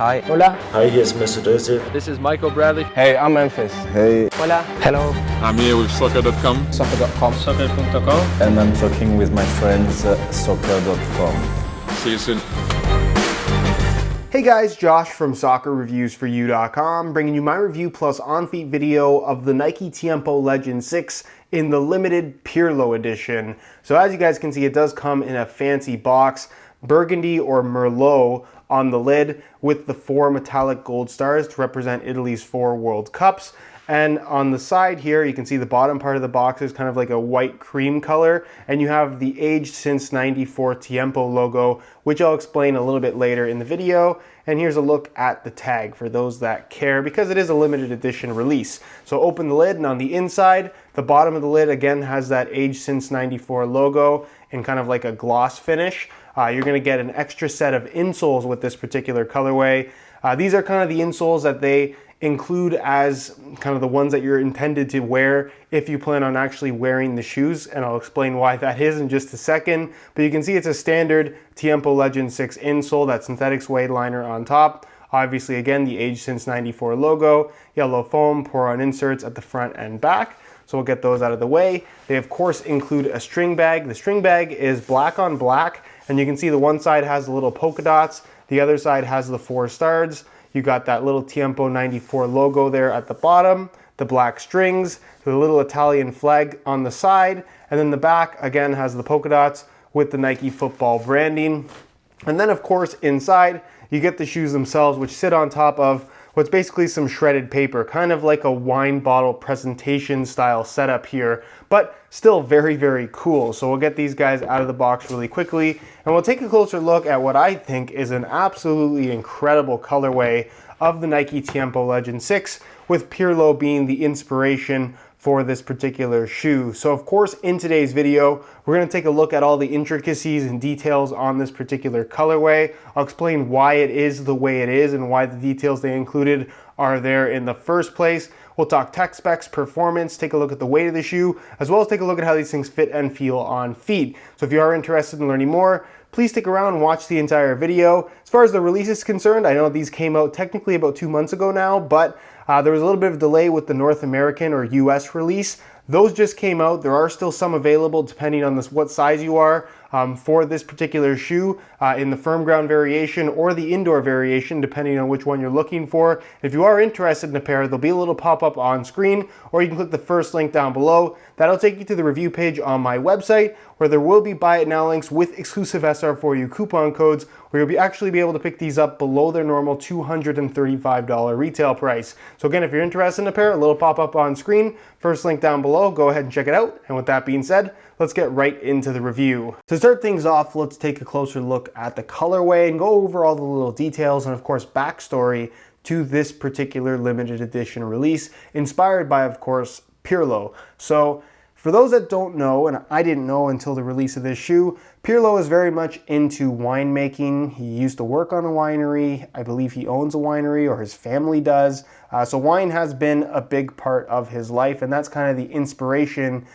Hi. Hola. Hi, hier ist Mr. Döse. This is Michael Bradley. Hey, I'm Memphis. Hey. Hola. Hello. I'm here with soccer.com. Soccer.com. Soccer.com. And I'm talking with my friends soccer.com. See you soon. Hey guys, Josh from soccerreviewsforyou.com, bringing you my review plus on-feet video of the Nike Tiempo Legend 6 in the limited Pirlo edition. So as you guys can see, it does come in a fancy box, burgundy or merlot on the lid with the 4 metallic gold stars to represent Italy's 4 World Cups. And on the side here, you can see the bottom part of the box is kind of like a white cream color, and you have the aged since 94 Tiempo logo, which I'll explain a little bit later in the video. And here's a look at the tag for those that care, because it is a limited edition release. So open the lid, and on the inside, the bottom of the lid again has that aged since 94 logo in kind of like a gloss finish. You're going to get an extra set of insoles with this particular colorway. These are kind of the insoles that they include as kind of the ones that you're intended to wear if you plan on actually wearing the shoes, and I'll explain why that is in just a second. But you can see it's a standard Tiempo Legend 6 insole, that synthetic suede liner on top. Obviously, again, the aged since 94 logo, yellow foam, pour-on inserts at the front and back. So we'll get those out of the way. They of course include a string bag. The string bag is black on black, and you can see the one side has the little polka dots, the other side has the 4 stars. You got that little Tiempo 94 logo there at the bottom, the black strings, the little Italian flag on the side, and then the back again has the polka dots with the Nike football branding. And then of course inside you get the shoes themselves, which sit on top of what's basically some shredded paper, kind of like a wine bottle presentation style setup here, but still very, very cool. So we'll get these guys out of the box really quickly, and we'll take a closer look at what I think is an absolutely incredible colorway of the Nike Tiempo Legend 6, with Pirlo being the inspiration for this particular shoe. So of course, in today's video, we're going to take a look at all the intricacies and details on this particular colorway. I'll explain why it is the way it is and why the details they included are there in the first place. We'll talk tech specs, performance, take a look at the weight of the shoe, as well as take a look at how these things fit and feel on feet. So if you are interested in learning more, please stick around and watch the entire video. As far as the release is concerned, I know these came out technically about 2 months ago now, but there was a little bit of delay with the North American or US release. Those just came out. There are still some available depending on what size you are for this particular shoe in the firm ground variation or the indoor variation, depending on which one you're looking for. If you are interested in a pair, there'll be a little pop-up on screen, or you can click the first link down below. That'll take you to the review page on my website, where there will be buy it now links with exclusive SR4U coupon codes, where you'll actually be able to pick these up below their normal $235 retail price. So again, if you're interested in a pair, a little pop-up on screen, first link down below, go ahead and check it out. And with that being said, let's get right into the review. To start things off, let's take a closer look at the colorway and go over all the little details and of course backstory to this particular limited edition release, inspired by, of course, Pirlo. So for those that don't know, and I didn't know until the release of this shoe, Pirlo is very much into winemaking. He used to work on a winery. I believe he owns a winery, or his family does. So wine has been a big part of his life, and that's kind of the inspiration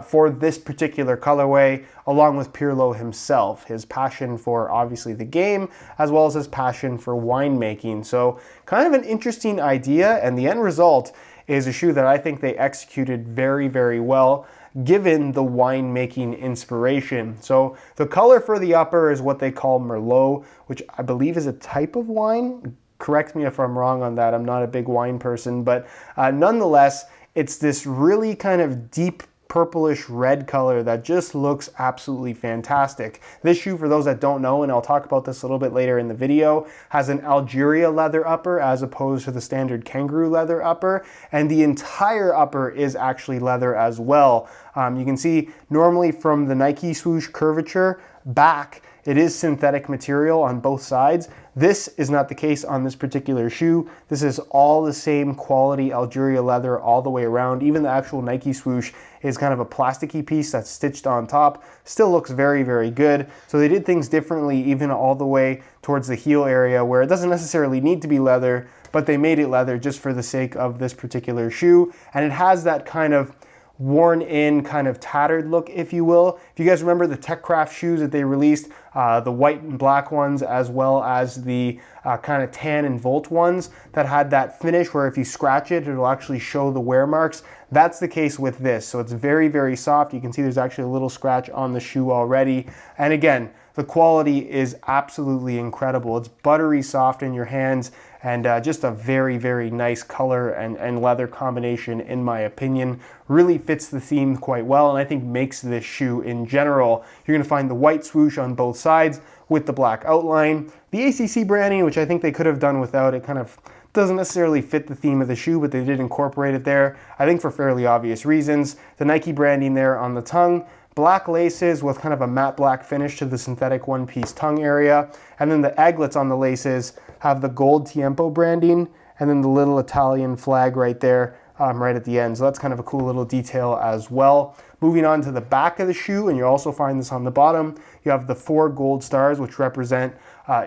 for this particular colorway, along with Pirlo himself, his passion for obviously the game, as well as his passion for winemaking. So kind of an interesting idea, and the end result is a shoe that I think they executed very, very well, given the winemaking inspiration. So the color for the upper is what they call Merlot, which I believe is a type of wine. Correct me if I'm wrong on that. I'm not a big wine person, but nonetheless, it's this really kind of deep purplish red color that just looks absolutely fantastic. This shoe, for those that don't know, and I'll talk about this a little bit later in the video, has an Algeria leather upper as opposed to the standard kangaroo leather upper, and the entire upper is actually leather as well. You can see normally from the Nike swoosh curvature back, it is synthetic material on both sides. This is not the case on this particular shoe. This is all the same quality Algeria leather all the way around. Even the actual Nike swoosh is kind of a plasticky piece that's stitched on top. Still looks very, very good. So they did things differently, even all the way towards the heel area, where it doesn't necessarily need to be leather, but they made it leather just for the sake of this particular shoe. And it has that kind of worn in, kind of tattered look, if you will. If you guys remember the TechCraft shoes that they released, the white and black ones, as well as the kind of tan and volt ones that had that finish where if you scratch it, it'll actually show the wear marks. That's the case with this. So it's very, very soft. You can see there's actually a little scratch on the shoe already. And again, the quality is absolutely incredible. It's buttery soft in your hands, and just a very, very nice color and leather combination, in my opinion. Really fits the theme quite well, and I think makes this shoe in general. You're gonna find the white swoosh on both sides with the black outline. The ACC branding, which I think they could have done without, it kind of doesn't necessarily fit the theme of the shoe, but they did incorporate it there, I think for fairly obvious reasons. The Nike branding there on the tongue, black laces with kind of a matte black finish to the synthetic one-piece tongue area, and then the aglets on the laces have the gold Tiempo branding, and then the little Italian flag right there, right at the end. So that's kind of a cool little detail as well. Moving on to the back of the shoe, and you'll also find this on the bottom, you have the 4 gold stars, which represent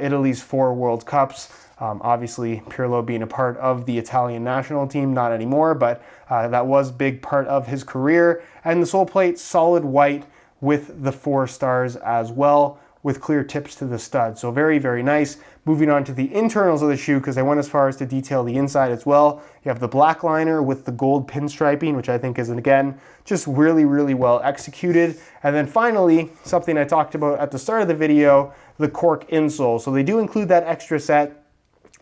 Italy's 4 World Cups. Obviously, Pirlo being a part of the Italian national team, not anymore, but that was a big part of his career. And the sole plate, solid white with the 4 stars as well, with clear tips to the stud. So very, very nice. Moving on to the internals of the shoe, because I went as far as to detail the inside as well. You have the black liner with the gold pinstriping, which I think is, again, just really, really well executed. And then finally, something I talked about at the start of the video, the cork insole. So they do include that extra set,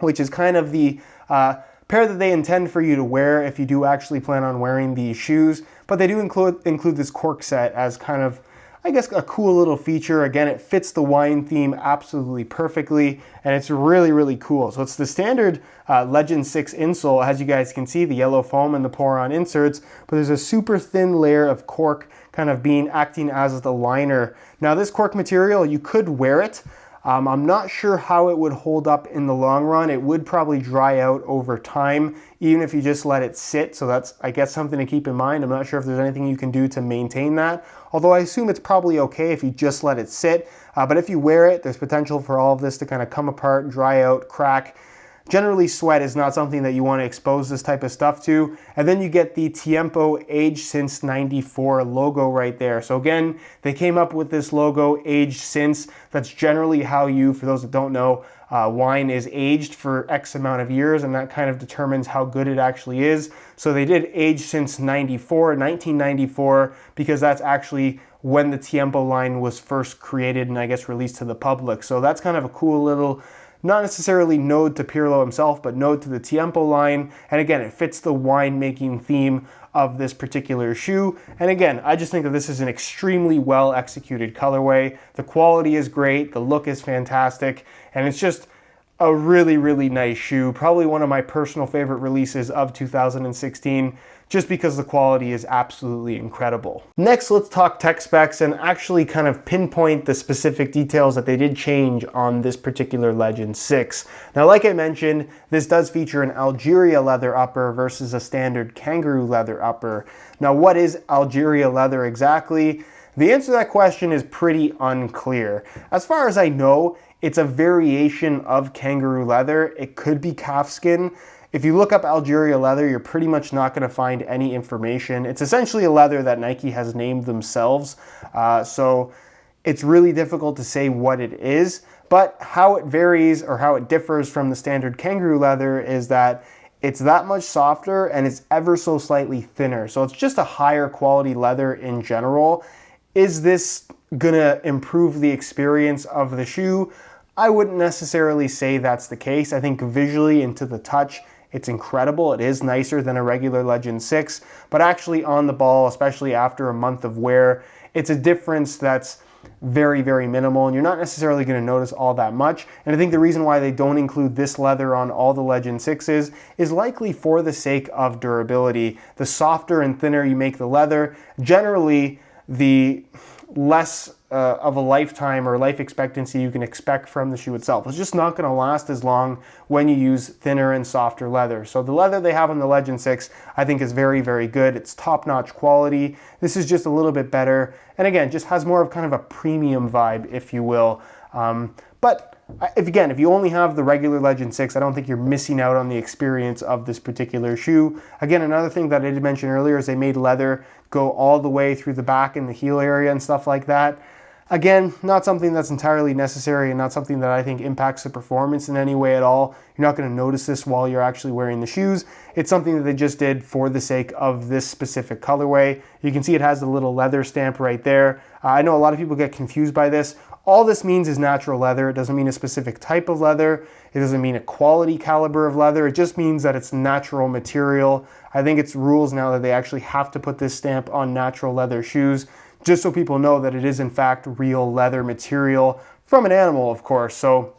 which is kind of the pair that they intend for you to wear if you do actually plan on wearing these shoes. But they do include this cork set as kind of, I guess, a cool little feature. Again, it fits the wine theme absolutely perfectly, and it's really, really cool. So it's the standard Legend 6 insole, as you guys can see, the yellow foam and the pour-on inserts, but there's a super thin layer of cork kind of acting as the liner. Now this cork material, you could wear it. I'm not sure how it would hold up in the long run. It would probably dry out over time, even if you just let it sit. So that's, I guess, something to keep in mind. I'm not sure if there's anything you can do to maintain that, although I assume it's probably okay if you just let it sit. But if you wear it, there's potential for all of this to kind of come apart, dry out, crack. Generally, sweat is not something that you want to expose this type of stuff to. And then you get the Tiempo aged since '94 logo right there. So again, they came up with this logo, aged since. That's generally how you, for those that don't know, wine is aged for X amount of years, and that kind of determines how good it actually is. So they did age since 1994, because that's actually when the Tiempo line was first created and I guess released to the public. So that's kind of a cool little, not necessarily node to Pirlo himself, but node to the Tiempo line. And again, it fits the winemaking theme of this particular shoe. And again, I just think that this is an extremely well executed colorway. The quality is great, the look is fantastic, and it's just a really, really nice shoe. Probably one of my personal favorite releases of 2016, just because the quality is absolutely incredible. Next, let's talk tech specs and actually kind of pinpoint the specific details that they did change on this particular Legend 6. Now, like I mentioned, this does feature an Algeria leather upper versus a standard kangaroo leather upper. Now, what is Algeria leather exactly? The answer to that question is pretty unclear. As far as I know, it's a variation of kangaroo leather. It could be calfskin. If you look up Algeria leather, you're pretty much not going to find any information. It's essentially a leather that Nike has named themselves. So it's really difficult to say what it is. But how it varies or how it differs from the standard kangaroo leather is that it's that much softer and it's ever so slightly thinner. So it's just a higher quality leather in general. Is this gonna improve the experience of the shoe? I wouldn't necessarily say that's the case. I think visually and to the touch, it's incredible. It is nicer than a regular Legend 6, but actually on the ball, especially after a month of wear, it's a difference that's very, very minimal, and you're not necessarily going to notice all that much. And I think the reason why they don't include this leather on all the Legend 6s is likely for the sake of durability. The softer and thinner you make the leather, generally the less of a lifetime or life expectancy you can expect from the shoe itself. It's just not going to last as long when you use thinner and softer leather. So the leather they have on the Legend 6 I think is very, very good. It's top-notch quality. This is just a little bit better, and again, just has more of kind of a premium vibe, if you will. But if you only have the regular Legend 6, I don't think you're missing out on the experience of this particular shoe. Again, another thing that I did mention earlier is they made leather go all the way through the back and the heel area and stuff like that. Again, not something that's entirely necessary and not something that I think impacts the performance in any way at all. You're not going to notice this while you're actually wearing the shoes. It's something that they just did for the sake of this specific colorway. You can see it has the little leather stamp right there. I know a lot of people get confused by this. All this means is natural leather. It doesn't mean a specific type of leather. It doesn't mean a quality caliber of leather. It just means that it's natural material. I think it's rules now that they actually have to put this stamp on natural leather shoes, just so people know that it is in fact real leather material from an animal, of course. So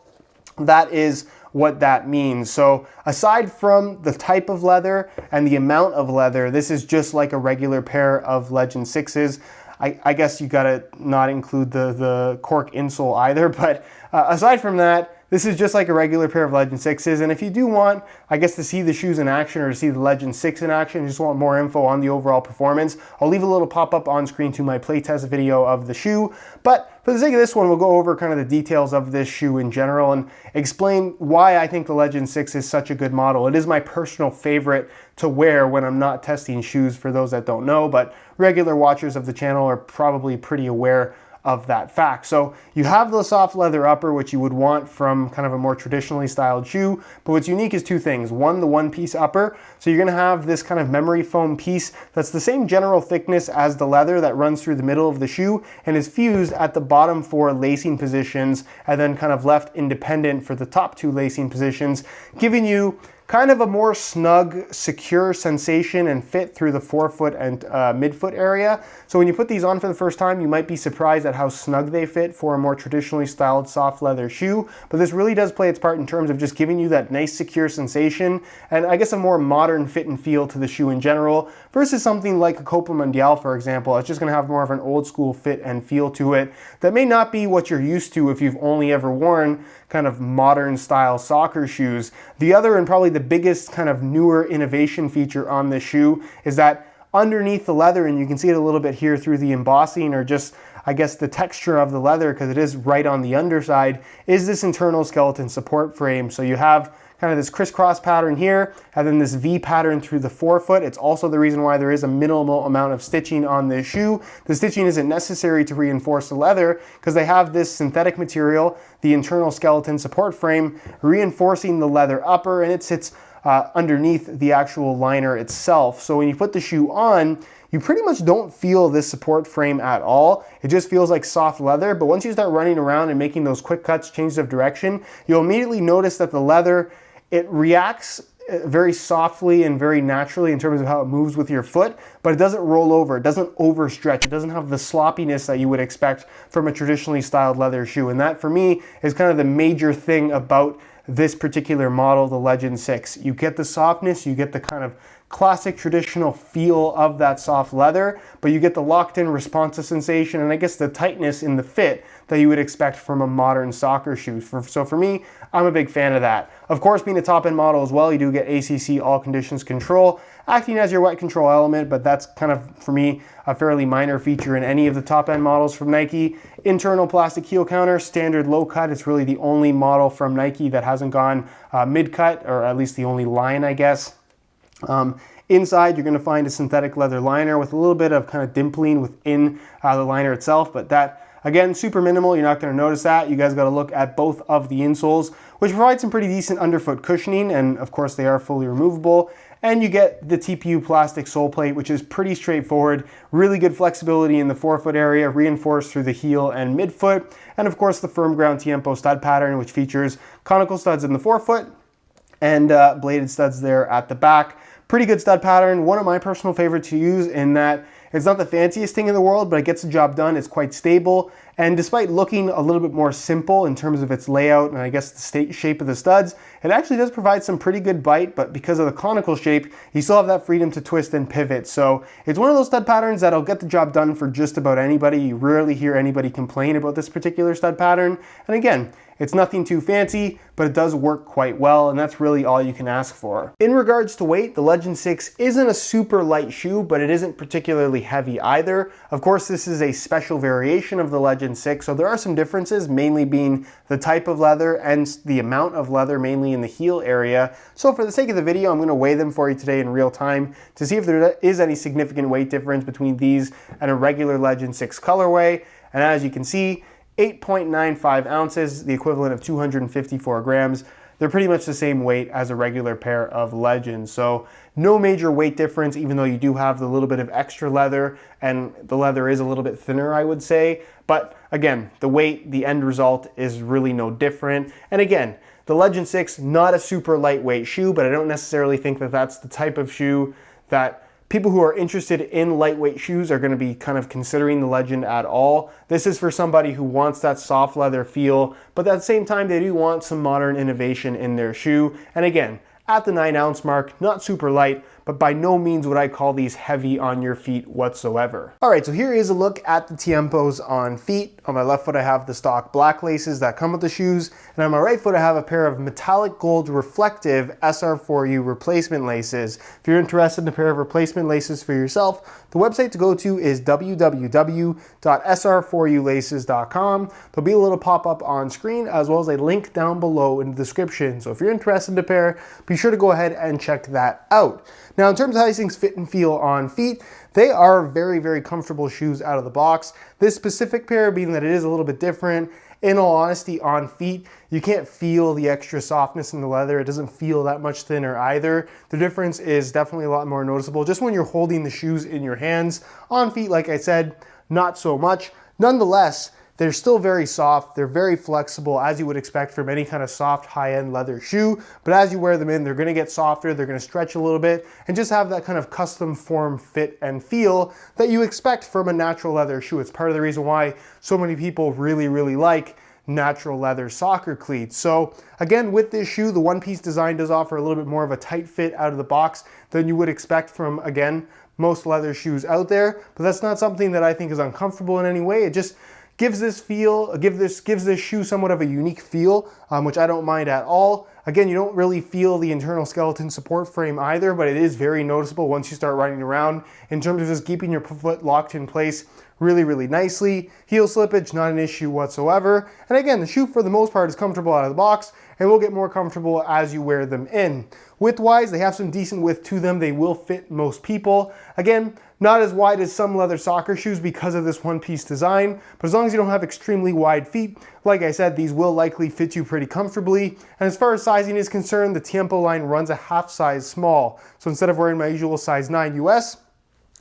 that is what that means. So aside from the type of leather and the amount of leather, this is just like a regular pair of Legend 6s. I guess you gotta not include the cork insole either, but aside from that, this is just like a regular pair of Legend 6s, and if you do want, I guess, to see the shoes in action or to see the Legend 6 in action, you just want more info on the overall performance, I'll leave a little pop-up on screen to my playtest video of the shoe. But for the sake of this one, we'll go over kind of the details of this shoe in general and explain why I think the Legend 6 is such a good model. It is my personal favorite to wear when I'm not testing shoes, for those that don't know, but regular watchers of the channel are probably pretty aware of that fact. So you have the soft leather upper, which you would want from kind of a more traditionally styled shoe, but what's unique is two things. One, the one-piece upper. So you're gonna have this kind of memory foam piece that's the same general thickness as the leather that runs through the middle of the shoe and is fused at the bottom 4 lacing positions and then kind of left independent for the top 2 lacing positions, giving you kind of a more snug, secure sensation and fit through the forefoot and midfoot area. So when you put these on for the first time, you might be surprised at how snug they fit for a more traditionally styled soft leather shoe. But this really does play its part in terms of just giving you that nice, secure sensation and I guess a more modern fit and feel to the shoe in general versus something like a Copa Mundial, for example. It's just gonna have more of an old school fit and feel to it that may not be what you're used to if you've only ever worn kind of modern style soccer shoes. The other and probably the biggest kind of newer innovation feature on this shoe is that underneath the leather, and you can see it a little bit here through the embossing or just, I guess, the texture of the leather, because it is right on the underside, is this internal skeleton support frame. So you have kind of this crisscross pattern here, and then this V pattern through the forefoot. It's also the reason why there is a minimal amount of stitching on this shoe. The stitching isn't necessary to reinforce the leather because they have this synthetic material, the internal skeleton support frame, reinforcing the leather upper, and it sits underneath the actual liner itself. So when you put the shoe on, you pretty much don't feel this support frame at all. It just feels like soft leather, but once you start running around and making those quick cuts, changes of direction, you'll immediately notice that the leather, it reacts very softly and very naturally in terms of how it moves with your foot, but it doesn't roll over, it doesn't overstretch, it doesn't have the sloppiness that you would expect from a traditionally styled leather shoe. And that, for me, is kind of the major thing about this particular model, the Legend 6. You get the softness, you get the kind of classic traditional feel of that soft leather, but you get the locked in responsive sensation and I guess the tightness in the fit that you would expect from a modern soccer shoe. So for me, I'm a big fan of that. Of course, being a top end model as well, you do get ACC all conditions control, acting as your wet control element, but that's kind of, for me, a fairly minor feature in any of the top end models from Nike. Internal plastic heel counter, standard low cut. It's really the only model from Nike that hasn't gone mid cut, or at least the only line, I guess. Inside, you're going to find a synthetic leather liner with a little bit of kind of dimpling within the liner itself, but that, again, super minimal. You're not going to notice that. You guys got to look at both of the insoles, which provide some pretty decent underfoot cushioning, and of course they are fully removable. And you get the TPU plastic sole plate, which is pretty straightforward. Really good flexibility in the forefoot area, reinforced through the heel and midfoot. And of course the firm ground Tiempo stud pattern, which features conical studs in the forefoot and bladed studs there at the back. Pretty good stud pattern. One of my personal favorites to use in that it's not the fanciest thing in the world, but it gets the job done. It's quite stable. And despite looking a little bit more simple in terms of its layout and I guess the shape of the studs, it actually does provide some pretty good bite, but because of the conical shape, you still have that freedom to twist and pivot. So it's one of those stud patterns that'll get the job done for just about anybody. You rarely hear anybody complain about this particular stud pattern. And again, It's nothing too fancy, but it does work quite well, and that's really all you can ask for. In regards to weight, the Legend 6 isn't a super light shoe, but it isn't particularly heavy either. Of course, this is a special variation of the Legend 6, so there are some differences, mainly being the type of leather and the amount of leather, mainly in the heel area. So for the sake of the video, I'm going to weigh them for you today in real time to see if there is any significant weight difference between these and a regular Legend 6 colorway. And as you can see, 8.95 ounces, the equivalent of 254 grams. They're pretty much the same weight as a regular pair of Legends. So no major weight difference, even though you do have the little bit of extra leather, and the leather is a little bit thinner, I would say. But again, the weight, the end result is really no different. And again, the Legend 6, not a super lightweight shoe, but I don't necessarily think that that's the type of shoe that people who are interested in lightweight shoes are going to be kind of considering the Legend at all. This is for somebody who wants that soft leather feel, but at the same time, they do want some modern innovation in their shoe. And again, at the 9 ounce mark, not super light, but by no means would I call these heavy on your feet whatsoever. All right, so here is a look at the Tiempos on feet. On my left foot, I have the stock black laces that come with the shoes, and on my right foot, I have a pair of metallic gold reflective SR4U replacement laces. If you're interested in a pair of replacement laces for yourself, the website to go to is www.sr4ulaces.com. There'll be a little pop-up on screen, as well as a link down below in the description. So if you're interested in a pair, be sure to go ahead and check that out. Now, in terms of how these things fit and feel on feet, they are very, very comfortable shoes out of the box. This specific pair, being that it is a little bit different, in all honesty, on feet, you can't feel the extra softness in the leather. It doesn't feel that much thinner either. The difference is definitely a lot more noticeable just when you're holding the shoes in your hands. On feet, like I said, not so much. Nonetheless, they're still very soft. They're very flexible, as you would expect from any kind of soft high-end leather shoe. But as you wear them in, they're going to get softer. They're going to stretch a little bit and just have that kind of custom form, fit, and feel that you expect from a natural leather shoe. It's part of the reason why so many people really, really like natural leather soccer cleats. So again, with this shoe, the one-piece design does offer a little bit more of a tight fit out of the box than you would expect from, again, most leather shoes out there. But that's not something that I think is uncomfortable in any way. It just gives this shoe somewhat of a unique feel, which I don't mind at all. Again, you don't really feel the internal skeleton support frame either, but it is very noticeable once you start riding around in terms of just keeping your foot locked in place really, really nicely. Heel slippage, not an issue whatsoever. And again, the shoe for the most part is comfortable out of the box and will get more comfortable as you wear them in. Width-wise, they have some decent width to them. They will fit most people. Again, not as wide as some leather soccer shoes because of this one-piece design, but as long as you don't have extremely wide feet, like I said, these will likely fit you pretty comfortably. And as far as sizing is concerned, the Tiempo line runs a half size small. So instead of wearing my usual size 9 US,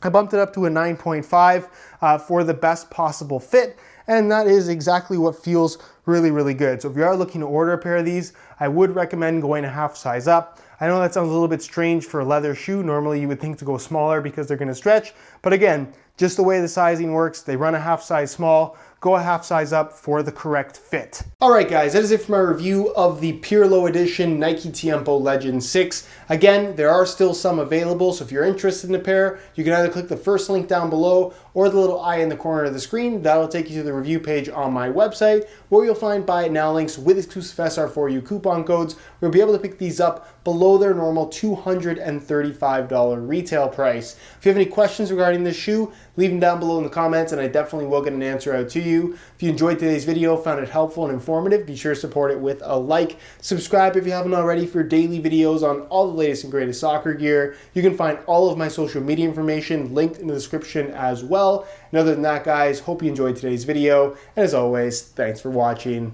I bumped it up to a 9.5 for the best possible fit. And that is exactly what feels really, really good. So if you are looking to order a pair of these, I would recommend going a half size up. I know that sounds a little bit strange for a leather shoe. Normally you would think to go smaller because they're gonna stretch. But again, just the way the sizing works, they run a half size small. Go a half size up for the correct fit. All right, guys, that is it for my review of the Pirlo edition Nike Tiempo Legend 6. Again, there are still some available, so if you're interested in a pair, you can either click the first link down below or the little eye in the corner of the screen. That'll take you to the review page on my website, where you'll find buy it now links with exclusive SR4U coupon codes. You'll be able to pick these up below their normal $235 retail price. If you have any questions regarding this shoe, leave them down below in the comments, and I definitely will get an answer out to you. If you enjoyed today's video, found it helpful and informative, be sure to support it with a like. Subscribe if you haven't already for daily videos on all the latest and greatest soccer gear. You can find all of my social media information linked in the description as well. And other than that, guys, hope you enjoyed today's video. And as always, thanks for watching.